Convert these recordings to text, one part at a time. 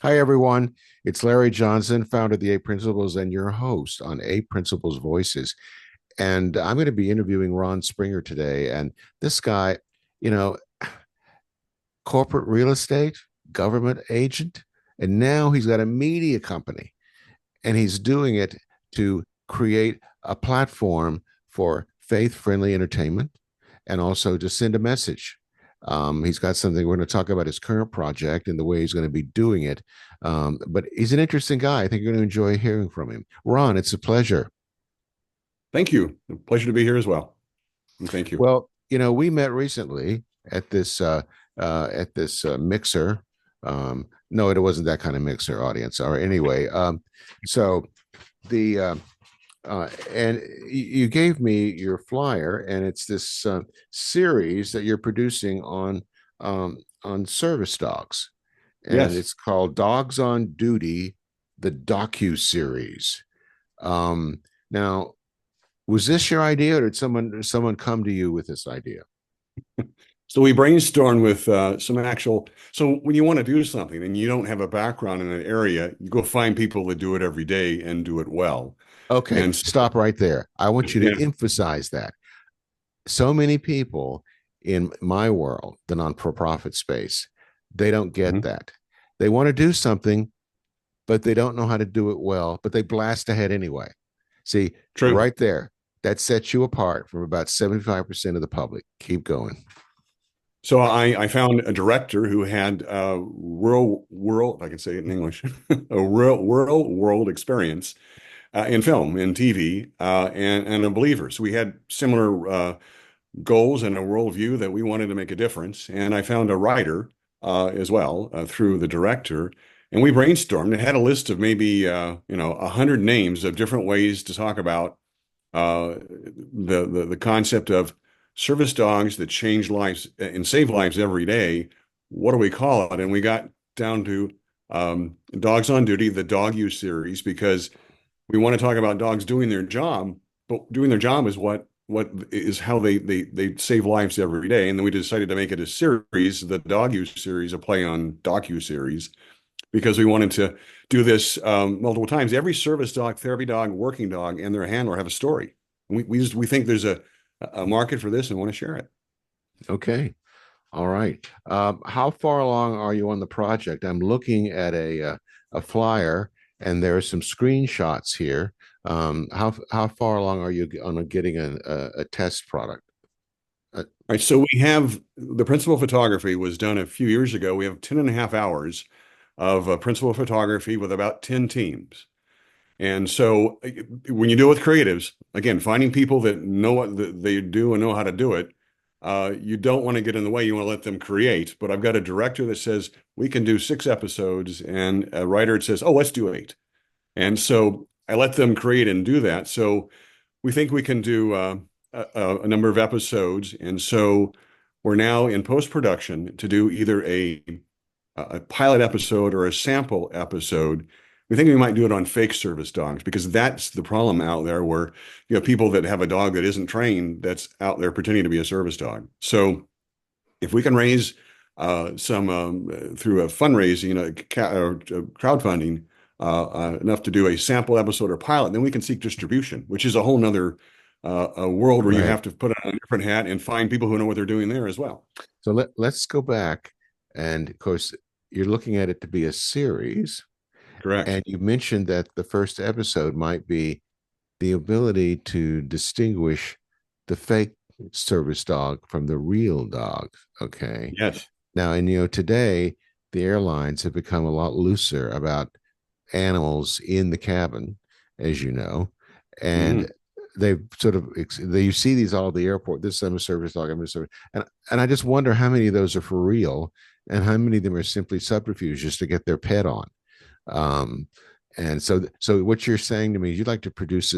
Hi, everyone. It's Larry Johnson, founder of the Eight Principles, and your host on Eight Principles Voices. And I'm going to be interviewing Ron Springer today. And this guy, you know, corporate real estate, government agent, and now he's got a media company, and he's doing it to create a platform for faith friendly entertainment and also to send a message. He's got something we're going to talk about his current project and the way he's going to be doing it. But he's an interesting guy. I think you're going to enjoy hearing from him. Ron, it's a pleasure. Thank you. A pleasure to be here as well. And thank you. Well, we met recently at this mixer. No, it wasn't that kind of mixer audience. Or anyway, so the and you gave me your flyer, and it's this series that you're producing on service dogs, and Yes. it's called Dogs on Duty, the docuseries. Now, was this your idea, or did someone come to you with this idea? So we brainstormed with some actual. So when you want to do something and you don't have a background in an area, you go find people that do it every day and do it well. Okay, And so, stop right there. I want you yeah. to emphasize that. So many people in my world, the non-for-profit space, they don't get Mhm. that. They want to do something, but they don't know how to do it well, but they blast ahead anyway. See, True. right there, that sets you apart from about 75% of the public. Keep going. So I found a director who had if I can say it in English, a real world experience in film, in TV, and a believer. So we had similar goals and a worldview that we wanted to make a difference. And I found a writer as well through the director, and we brainstormed and had a list of maybe 100 names of different ways to talk about the concept of service dogs that change lives and save lives every day. What do we call it? And we got down to Dogs on Duty, the Doguseries, because we want to talk about dogs doing their job, but doing their job is what is how they save lives every day. And then we decided to make it a series, the Doguseries, a play on docuseries, because we wanted to do this multiple times. Every service dog, therapy dog, working dog, and their handler have a story. We think there's a market for this and want to share it. Okay. All right. How far along are you on the project? I'm looking at a flyer, and there are some screenshots here. How far along are you on getting a test product? Uh, All right, so we have the principal photography was done a few years ago. We have 10 and a half hours of principal photography with about 10 teams. And so when you deal with creatives, again, finding people that know what they do and know how to do it, you don't want to get in the way. You want to let them create. But I've got a director that says we can do 6 episodes, and a writer that says, oh, let's do 8. And so I let them create and do that. So we think we can do a number of episodes. And so we're now in post-production to do either a pilot episode or a sample episode. We think we might do it on fake service dogs because that's the problem out there where you have people that have a dog that isn't trained that's out there pretending to be a service dog. So if we can raise some through a fundraising, crowdfunding, enough to do a sample episode or pilot, then we can seek distribution, which is a whole nother a world where you right. have to put on a different hat and find people who know what they're doing there as well. So let's go back, and of course, you're looking at it to be a series, Correct. and you mentioned that the first episode might be the ability to distinguish the fake service dog from the real dog. Okay. Yes. Now, and today the airlines have become a lot looser about animals in the cabin, as you know, and Hmm. they've sort of you see these all at the airport. This I'm a service dog. I'm a service, and I just wonder how many of those are for real, and how many of them are simply subterfuges to get their pet on. Um, and so what you're saying to me is you'd like to produce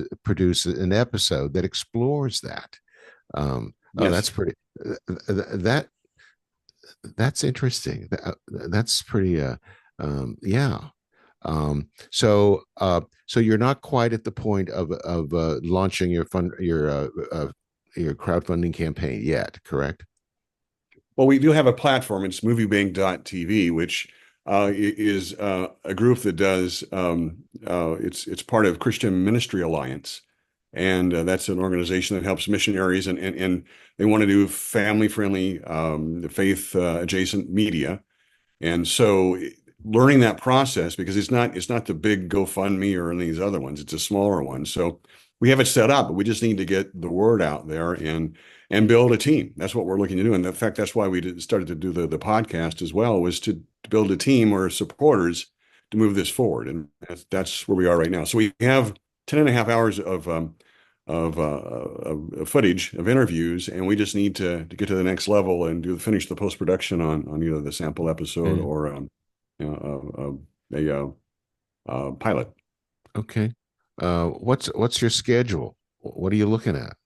an episode that explores that. Oh, Yes. that's pretty. That that's interesting. That's pretty. Yeah. So you're not quite at the point of launching your crowdfunding campaign yet, correct? Well, we do have a platform. It's moviebank.tv, which is a group that does it's part of Christian Ministry Alliance, and that's an organization that helps missionaries, and they want to do family friendly, faith adjacent media. And so learning that process, because it's not the big GoFundMe or any of these other ones, it's a smaller one. So we have it set up, but we just need to get the word out there and build a team. That's what we're looking to do. And in fact, that's why started to do the podcast as well, was to build a team or supporters to move this forward. And that's where we are right now. So we have 10 and a half hours of footage of interviews, and we just need to get to the next level and finish the post production on either the sample episode Okay. or pilot. Okay. What's your schedule? What are you looking at?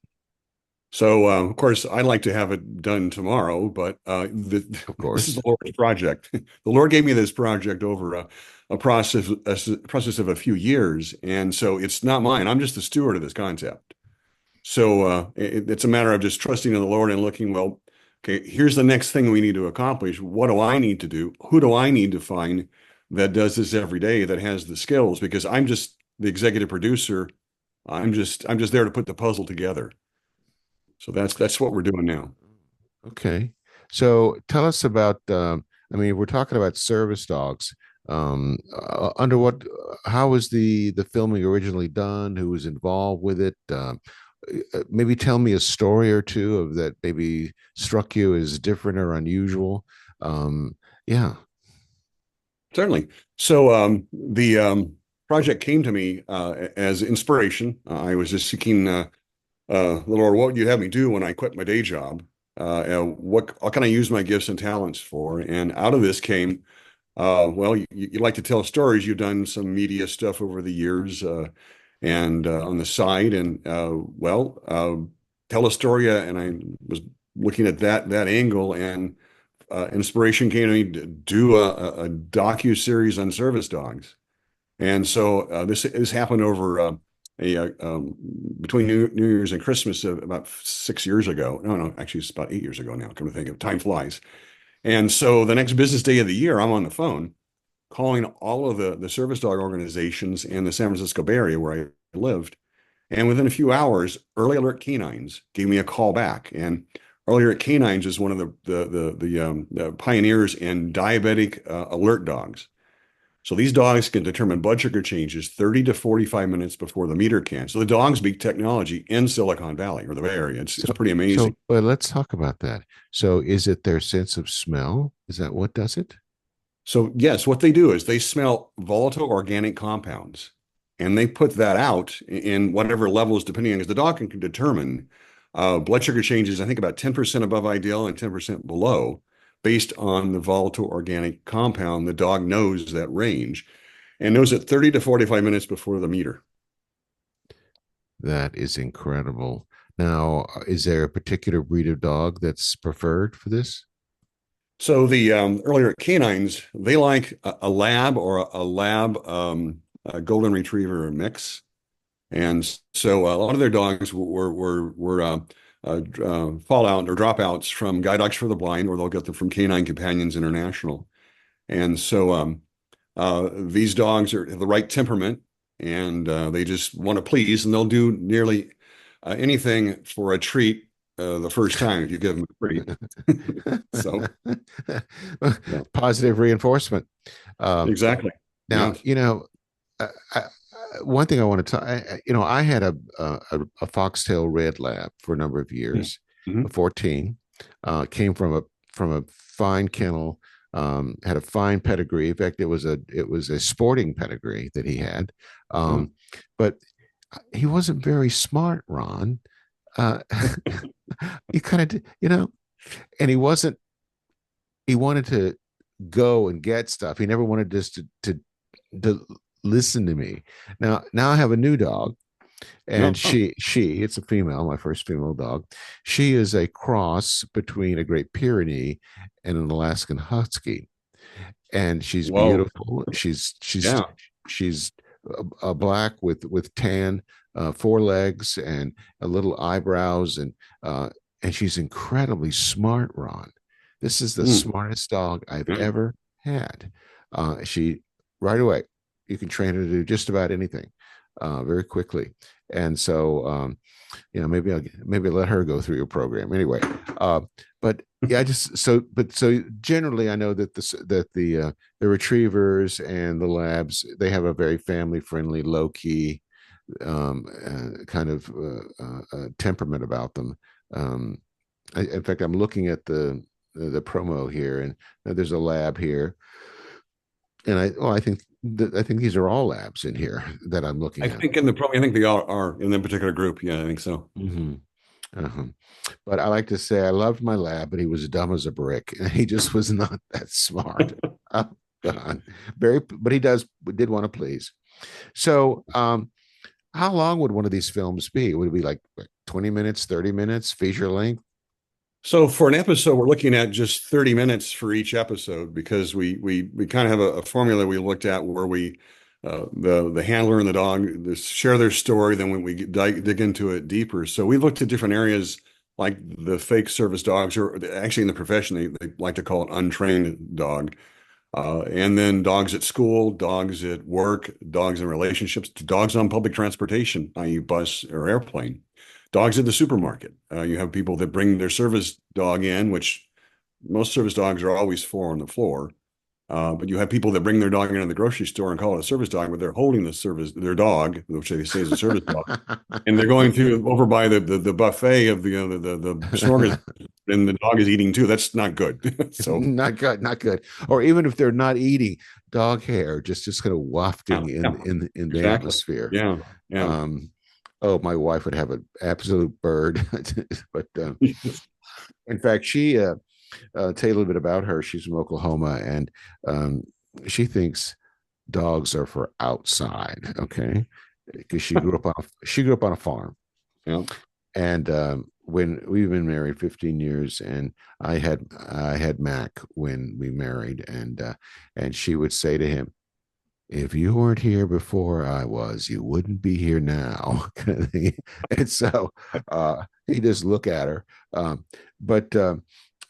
So, of course, I'd like to have it done tomorrow, but Of this is course. the Lord's project. The Lord gave me this project over a process of a few years, and so it's not mine. I'm just the steward of this concept. So it's a matter of just trusting in the Lord and looking, well, okay, here's the next thing we need to accomplish. What do I need to do? Who do I need to find that does this every day, that has the skills? Because I'm just the executive producer. I'm just there to put the puzzle together. So that's what we're doing now. Okay. So tell us about, I mean, we're talking about service dogs. Under what, how was the filming originally done? Who was involved with it? Maybe tell me a story or two of that maybe struck you as different or unusual. Yeah. Certainly. So the project came to me as inspiration. I was just seeking Lord, what would you have me do when I quit my day job? What can I use my gifts and talents for? And out of this came, well, you like to tell stories. You've done some media stuff over the years, and on the side, and tell a story. And I was looking at that angle, and inspiration came to me to do a docu-series on service dogs. And so this happened over a between New Year's and Christmas about 6 years ago. No, actually, it's about 8 years ago now. Come to think of it, time flies. And so the next business day of the year, I'm on the phone calling all of the service dog organizations in the San Francisco Bay Area where I lived. And within a few hours, Early Alert Canines gave me a call back. And Early Alert Canines is one of the pioneers in diabetic alert dogs. So these dogs can determine blood sugar changes 30 to 45 minutes before the meter can. So the dogs beat technology in Silicon Valley or the Bay Area. It's So, pretty amazing. but let's talk about that. So, is it their sense of smell? Is that what does it? So yes, what they do is they smell volatile organic compounds, and they put that out in whatever levels, depending on, because the dog can determine blood sugar changes, I think about 10% above ideal and 10% below, based on the volatile organic compound. The dog knows that range and knows it 30 to 45 minutes before the meter. That is incredible. Now, is there a particular breed of dog that's preferred for this? So the earlier canines, they like a lab or a lab a golden retriever mix. And so a lot of their dogs were fallout or dropouts from Guide Dogs for the Blind, or they'll get them from Canine Companions International. And so these dogs have the right temperament, and they just want to please, and they'll do nearly anything for a treat the first time if you give them a treat. So, yeah, Positive reinforcement. Um, exactly. now, Yeah. I, I, one thing I want to talk, I had a foxtail red lab for a number of years, Mhm. 14, came from a fine kennel, had a fine pedigree. In fact, it was a sporting pedigree that he had, Oh. but he wasn't very smart, Ron. Uh, he kind of, and he wasn't. He wanted to go and get stuff. He never wanted just to listen to me. Now I have a new dog, and No. she it's a female, my first female dog. She is a cross between a Great Pyrenees and an Alaskan Husky, and she's Whoa. beautiful. She's Yeah. she's a black with tan forelegs and a little eyebrows, and she's incredibly smart, Ron. This is the Mm. smartest dog I've Yeah. ever had. She right away, you can train her to do just about anything very quickly. And so, maybe let her go through your program anyway. Uh, but yeah, I just so generally, I know that the retrievers and the labs, they have a very family friendly, low key kind of temperament about them. Um, in fact, I'm looking at the promo here, and there's a lab here, and I think these are all labs in here that I'm looking I at. think in the probably I think they are in that particular group. Yeah, I think so. Mm-hmm. Uh-huh. But I like to say I loved my lab, but he was dumb as a brick. He just was not that smart. Oh, God. But did want to please. So, how long would one of these films be? Would it be like 20 minutes, 30 minutes, feature length? So for an episode, we're looking at just 30 minutes for each episode because we kind of have a formula we looked at where we the handler and the dog share their story, then when we dig into it deeper. So we looked at different areas like the fake service dogs, or actually in the profession they like to call it untrained dog. And then dogs at school, dogs at work, dogs in relationships, dogs on public transportation, i.e., bus or airplane, dogs at the supermarket. You have people that bring their service dog in, which most service dogs are always four on the floor. But you have people that bring their dog into the grocery store and call it a service dog, but they're holding their dog, which they say is a service dog, and they're going through over by the buffet of the smorgasbord, and the dog is eating too. That's not good. So Not good, not good. Or even if they're not eating, dog hair just kind of yeah, wafting yeah, in the exactly. atmosphere. Yeah, yeah. Um, oh, my wife would have an absolute bird. But in fact, she tell you a little bit about her. She's from Oklahoma, and um, she thinks dogs are for outside. Okay, because she grew up on a farm, Yeah. and when we've been married 15 years, and I had Mac when we married, and she would say to him, if you weren't here before I was, you wouldn't be here now, kind of thing. And so he just look at her. But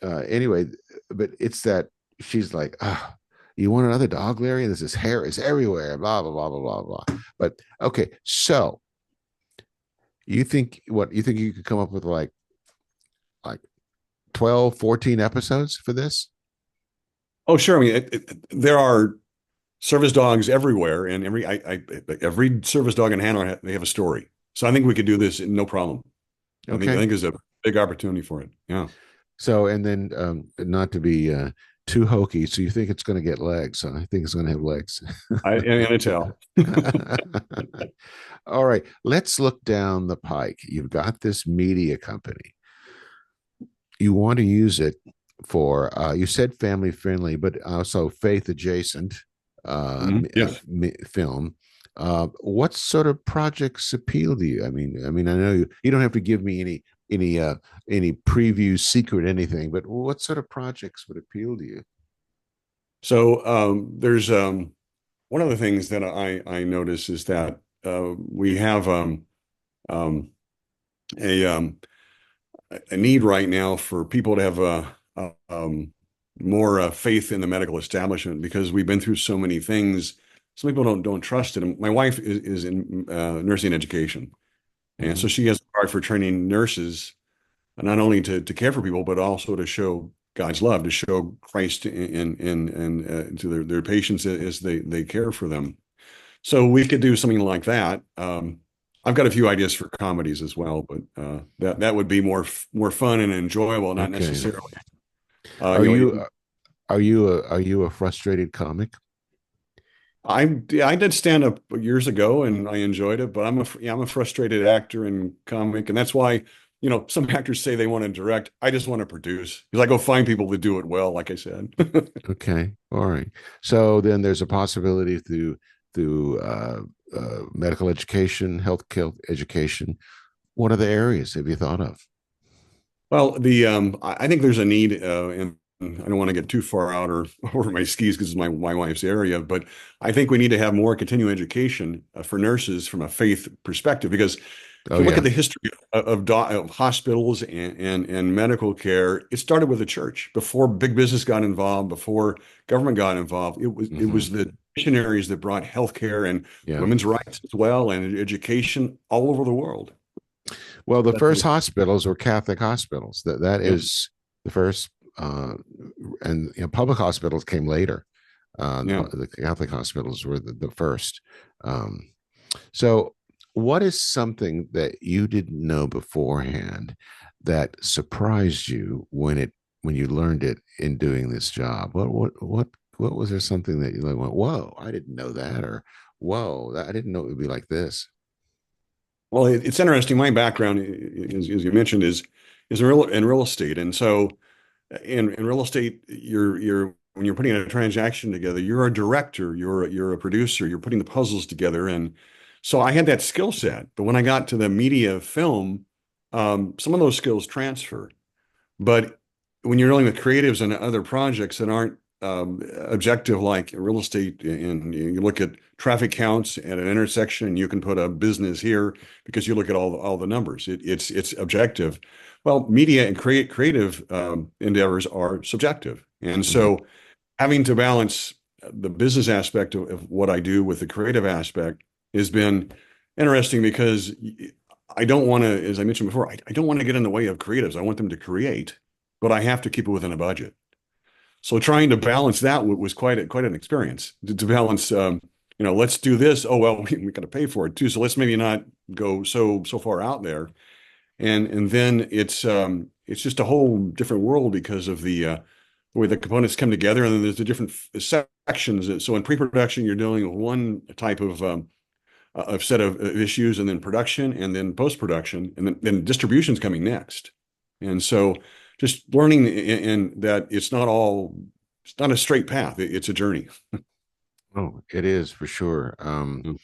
anyway, but it's that she's like, oh, you want another dog, Larry? This hair is everywhere, blah, blah, blah, blah, blah, blah. But okay, so you think you could come up with like 12, 14 episodes for this? Oh, sure. I mean, there are service dogs everywhere, and every service dog and handler they have a story. So I think we could do this no problem. I Okay. think there's a big opportunity for it. Yeah. So, and then not to be too hokey, so you think it's going to get legs? Huh? I think it's going to have legs. And tell. All right, let's look down the pike. You've got this media company. You want to use it for, you said family friendly, but also faith adjacent Yes. film. What sort of projects appeal to you? I know you don't have to give me any any preview secret anything, but what sort of projects would appeal to you? So there's one of the things that I notice is that we have um, a a need right now for people to have more faith in the medical establishment because we've been through so many things. Some people don't trust it. And my wife is in nursing education, and so Mm-hmm. she has a heart for training nurses, not only to care for people, but also to show God's love, to show Christ in to their patients as they care for them. So we could do something like that. I've got a few ideas for comedies as well, but that would be more fun and enjoyable, not Okay. necessarily. Are You know, you are you a frustrated comic? I did stand up years ago and I enjoyed it, but I'm a frustrated actor and comic, and that's why some actors say they want to direct. I just want to produce because I go find people that do it well, like I said. Okay. All right. So then there's a possibility through medical education, healthcare education. What other areas have you thought of? Well, I think there's a need, and I don't want to get too far out or over my skis because it's my wife's area, but I think we need to have more continuing education for nurses from a faith perspective because If Oh you look yeah. at the history of hospitals and medical care, it started with the church before big business got involved, before government got involved. It was Hmm. the missionaries that brought healthcare and Yeah. women's rights as well and education all over the world. Well, the That's first what, hospitals were Catholic hospitals. That yeah, is the first, uh, and public hospitals came later. yeah. The Catholic hospitals were the first. Um, so, what is something that you didn't know beforehand that surprised you when you learned it in doing this job? What was there something that you like went, whoa, I didn't know that, or whoa, I didn't know it would be like this. Well, it's interesting. My background, as you mentioned, is in real estate, and so in real estate, you're when you're putting a transaction together, you're a director, you're a producer, you're putting the puzzles together, and so I had that skill set. But when I got to the media film, some of those skills transfer. But when you're dealing with creatives and other projects that aren't objective, like real estate, and you look at traffic counts at an intersection, and you can put a business here because you look at all the numbers. It's objective. Well, media and creative endeavors are subjective, and Mm-hmm. so having to balance the business aspect of what I do with the creative aspect has been interesting because I don't want to, as I mentioned before, I don't want to get in the way of creatives. I want them to create, but I have to keep it within a budget. So trying to balance that was quite an experience to balance. Let's do this. Oh well, we got to pay for it too. So let's maybe not go so far out there. And then it's just a whole different world because of the way the components come together, and then there's the different sections. So in pre-production, you're dealing with one type of set of issues, and then production, and then post-production, and then distribution's coming next. And so just learning in that it's not a straight path. It's a journey. Oh, it is for sure. Um,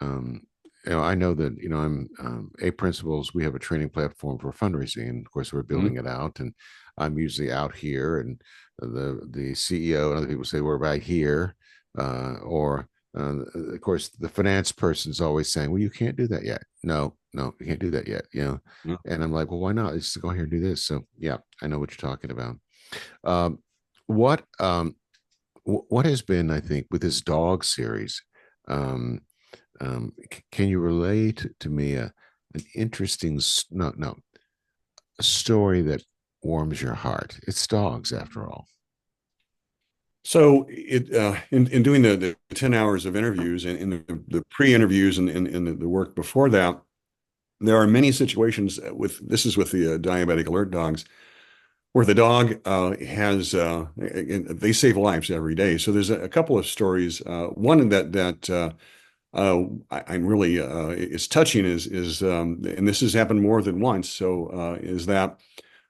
I know that I'm A Principles. We have a training platform for fundraising, and of course, we're Mhm. building it out. And I'm usually out here, and the CEO and other people say we're right here, or of course, the finance person's always saying, "Well, you can't do that yet." No, no, you can't do that yet. Yeah. And I'm like, "Well, why not? Let's go here and do this." So, yeah, I know what you're talking about. Um, what what has been, I think, with this dog series? Um, can you relate to me an interesting, no, a story that warms your heart? It's dogs, after all. So in doing the 10 hours of interviews and the pre-interviews and the work before that, there are many situations with the diabetic alert dogs where the dog they save lives every day. So there's a couple of stories. One that I'm really is touching is and this has happened more than once. So is that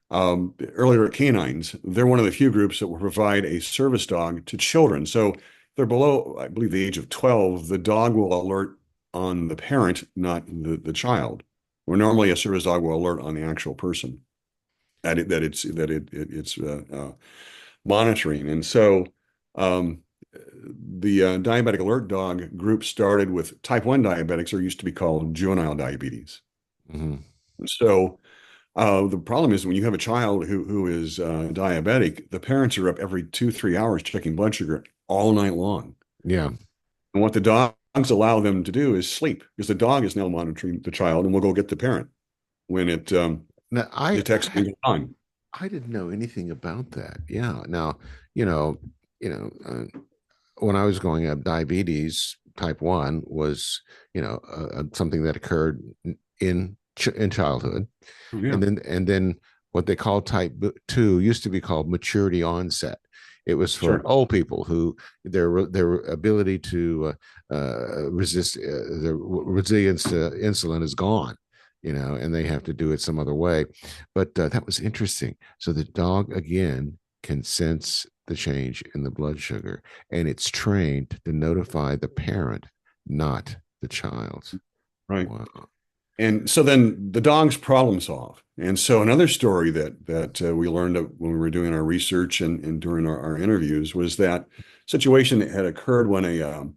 earlier at canines, they're one of the few groups that will provide a service dog to children. So if they're below, I believe, the age of 12, the dog will alert on the parent, not the child. Where normally a service dog will alert on the actual person that it's monitoring. And so the diabetic alert dog group started with type 1 diabetics, or used to be called juvenile diabetes. Mm-hmm. So the problem is when you have a child who is diabetic, the parents are up every 2, 3 hours checking blood sugar all night long. Yeah. And what the dogs allow them to do is sleep, because the dog is now monitoring the child and will go get the parent when it Now, detects something going on. I didn't know anything about that. Yeah. Now, you know, you know, when I was growing up, diabetes type 1 was, something that occurred in childhood, Oh, yeah, and then what they call type 2 used to be called maturity onset. It was for sure. old people who their ability to resist their resilience to insulin is gone, and they have to do it some other way. But that was interesting. So the dog again can sense the change in the blood sugar, and it's trained to notify the parent, not the child. Right. Wow. And so then the dogs problem solve. And so another story that we learned when we were doing our research and during our interviews was that situation that had occurred when a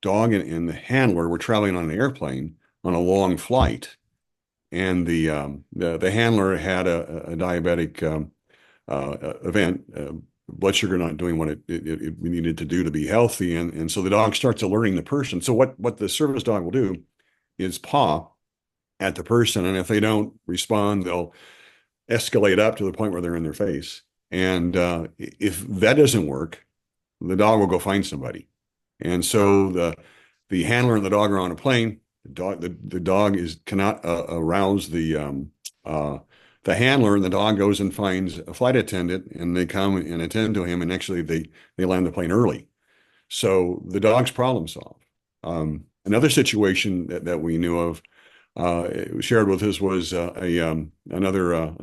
dog and the handler were traveling on an airplane on a long flight, and the handler had a diabetic event, blood sugar not doing what it needed to do to be healthy, and so the dog starts alerting the person. So what the service dog will do is paw at the person, and if they don't respond, they'll escalate up to the point where they're in their face. And if that doesn't work, the dog will go find somebody. And so the handler and the dog are on a plane. The dog is cannot arouse uh, the handler, and the dog goes and finds a flight attendant, and they come and attend to him. And actually, they land the plane early. So the dog's problem solved. Another situation that we knew of shared with us was another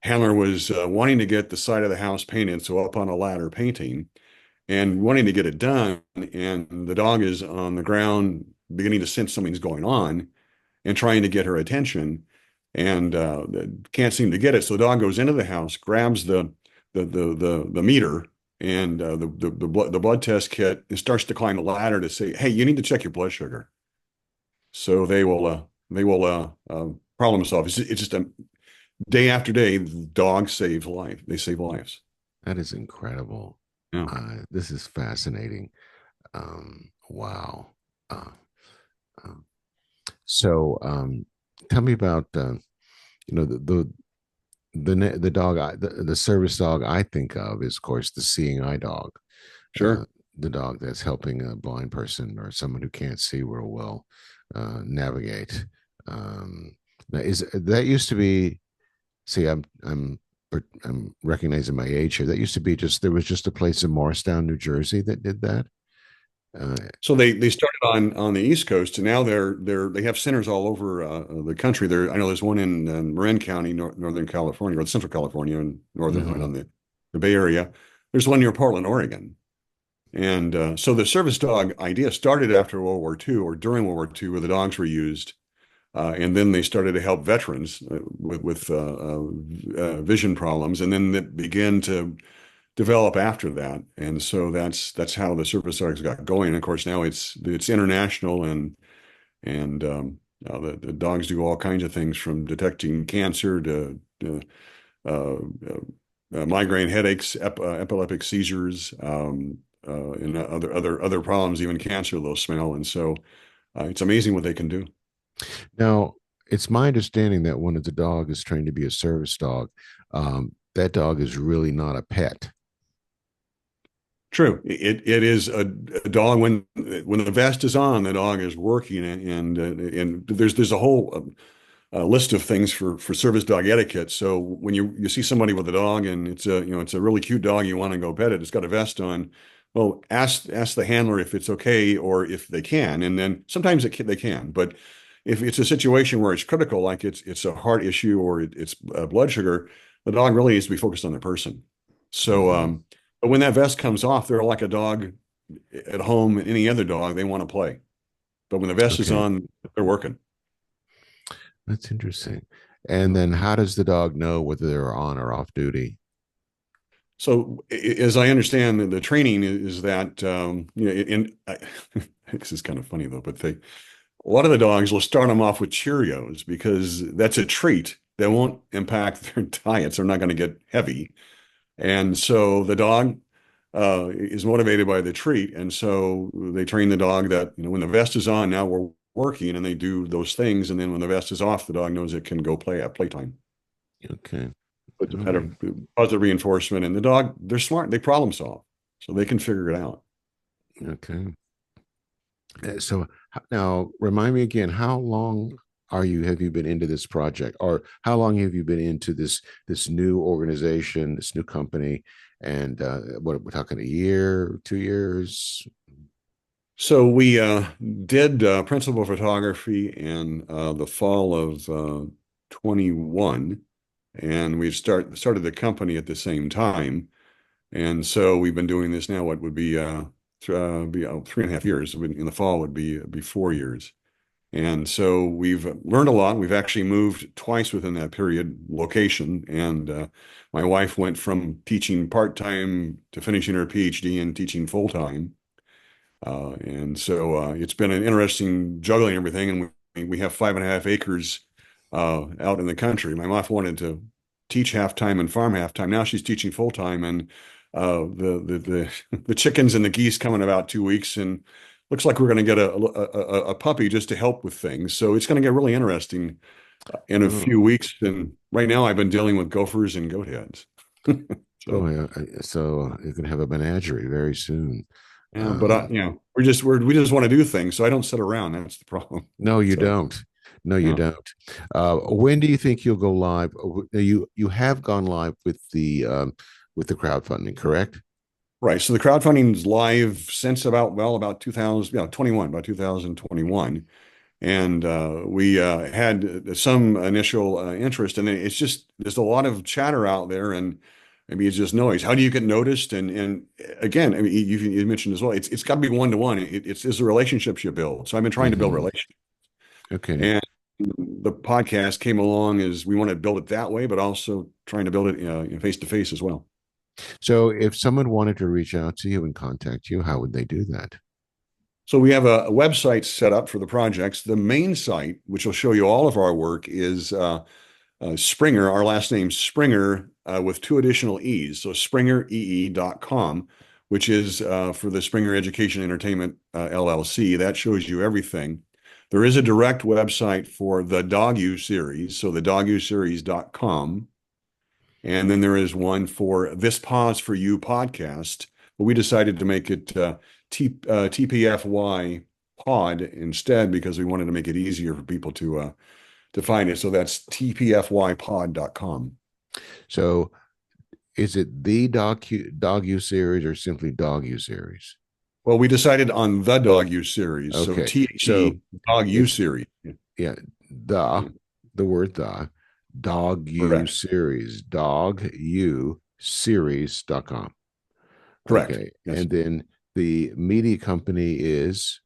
handler was wanting to get the side of the house painted, so up on a ladder painting and wanting to get it done. And the dog is on the ground, beginning to sense something's going on and trying to get her attention, and can't seem to get it. So the dog goes into the house, grabs the meter and the blood test kit, and starts to climb the ladder to say, "Hey, you need to check your blood sugar." So they will problem solve. It's just a day after day, dogs save life. They save lives. That is incredible. Yeah, This is fascinating. Wow. Uh, um, so tell me about the dog the service dog I think of is, of course, the seeing eye dog. Uh, sure. the dog that's helping a blind person or someone who can't see real well navigate. Now, is that used to be? See, I'm recognizing my age here. That used to be there was just a place in Morristown, New Jersey that did that. Uh, So they started on the East Coast, and now they have centers all over the country. I know there's one in Marin County, Northern California, or Central California, and northern right mhm. on the Bay Area. There's one near Portland, Oregon. And so the service dog idea started after World War II or during World War II, where the dogs were used. And then they started to help veterans with vision problems, and then it began to develop after that. And so that's how the service dogs got going. And of course, now it's international, and the dogs do all kinds of things from detecting cancer to uh, migraine headaches, epileptic seizures, and other problems, even cancer they'll smell. And so it's amazing what they can do. Now, it's my understanding that when the dog is trained to be a service dog, that dog is really not a pet. True. It is a dog when the vest is on, the dog is working, and there's a whole list of things for service dog etiquette. So when you see somebody with a dog and it's a really cute dog, you want to go pet it, it's got a vest on. Well, ask the handler if it's okay or if they can, and then sometimes they can. But if it's a situation where it's critical, like it's a heart issue or it's blood sugar, the dog really needs to be focused on the person. So, Mhm. but when that vest comes off, they're like a dog at home, any other dog, they want to play. But when the vest is Okay, on, they're working. that's interesting. And then, how does the dog know whether they're on or off duty? So, as I understand, the training is that this is kind of funny though, but a lot of the dogs will start them off with Cheerios because that's a treat that won't impact their diets. They're not going to get heavy. And so the dog is motivated by the treat. And so they train the dog that, when the vest is on, now we're working, and they do those things. And then when the vest is off, the dog knows it can go play at playtime. Okay, But all at a right, positive reinforcement. And the dog, they're smart. They problem solve. So they can figure it out. okay. So now, remind me again, how long have you been into this project, or how long have you been into this new organization, this new company? And what we're talking, a year, 2 years? So we did principal photography in the fall of 21, and we started the company at the same time. And so we've been doing this now, what would be 3.5 years. In the fall would be 4 years. And so we've learned a lot. We've actually moved twice within that period, location. And my wife went from teaching part-time to finishing her PhD and teaching full-time. And so it's been an interesting juggling everything. And we have 5.5 acres out in the country. My wife wanted to teach half time and farm half time. Now she's teaching full time, and the chickens and the geese come in about 2 weeks, and looks like we're going to get a puppy just to help with things. So it's going to get really interesting in a Oh, few weeks. And right now, I've been dealing with gophers and goat heads. oh, So yeah. So you can have a menagerie very soon. yeah, but Um, we just want to do things, so I don't sit around. That's the problem. no, you So don't. No, you yeah. don't. When do you think you'll go live? You have gone live with the crowdfunding, correct? Right. So the crowdfunding is live since about 2000, 21, about 2021. And we had some initial interest, and it's just there's a lot of chatter out there, and maybe it's just noise. How do you get noticed? And again, I mean, you mentioned as well, it's got to be one to one. It's the relationships you build. So I've been trying to build Hmm. relationships, Okay. and the podcast came along as we want to build it that way, but also trying to build it face to face as well. So if someone wanted to reach out to you and contact you, how would they do that? So we have a website set up for the projects. The main site, which will show you all of our work, is Springer, our last name Springer, with two additional E's. So springeree.com, which is for the Springer Education Entertainment LLC. That shows you everything. There is a direct website for the Doguseries, so the doguseries.com. And then there is one for This Pause for You podcast. But we decided to make it TPFY pod instead because we wanted to make it easier for people to find it. So that's tpfypod.com. So is it the dog you series or simply dog you series? Well, we decided on the Dog U series. So Okay. So THE Dog U it's series. Yeah, yeah, yeah, the word dog you correct. series, dog you series.com. Correct. Okay. Yes. And then the media company is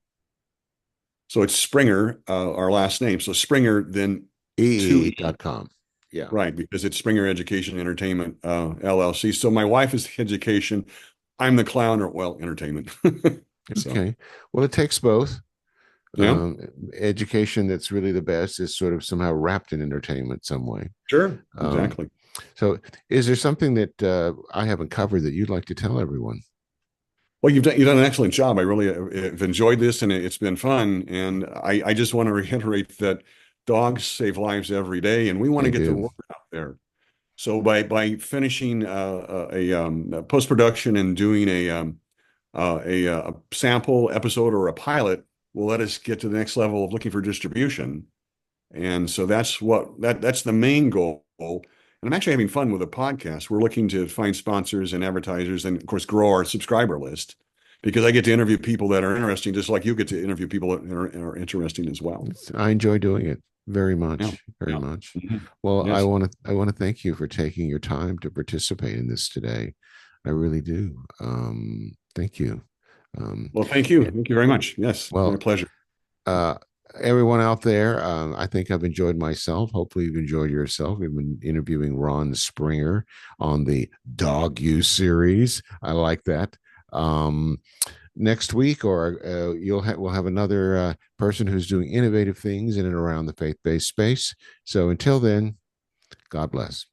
So it's Springer, our last name. So Springer, then two E, ee.com. Yeah. right? Because it's Springer Education Entertainment LLC. So my wife is education. I'm the clown, or well, entertainment. So Okay. Well, it takes both. yeah, Education that's really the best is sort of somehow wrapped in entertainment some way. sure, Um, exactly. so, is there something that I haven't covered that you'd like to tell everyone? Well, you've done an excellent job. I really have enjoyed this, and it's been fun. And I just want to reiterate that dogs save lives every day, and we want to They get the do. word out there. So by finishing a post production and doing a sample episode or a pilot, will let us get to the next level of looking for distribution. And so that's the main goal. And I'm actually having fun with the podcast. We're looking to find sponsors and advertisers and of course grow our subscriber list because I get to interview people that are interesting, just like you get to interview people that are interesting as well. I enjoy doing it Yeah. very Yeah. much. Mhm. Well, Yes. I want to thank you for taking your time to participate in this today. I really do. Thank you. Um, Well, thank you. and, Thank you very much. Yes. My well, pleasure. uh, everyone out there, I think I've enjoyed myself. Hopefully, you've enjoyed yourself. We've been interviewing Ron Springer on the Dog You series. I like that. Next week, or we'll have another person who's doing innovative things in and around the faith-based space. So until then, God bless.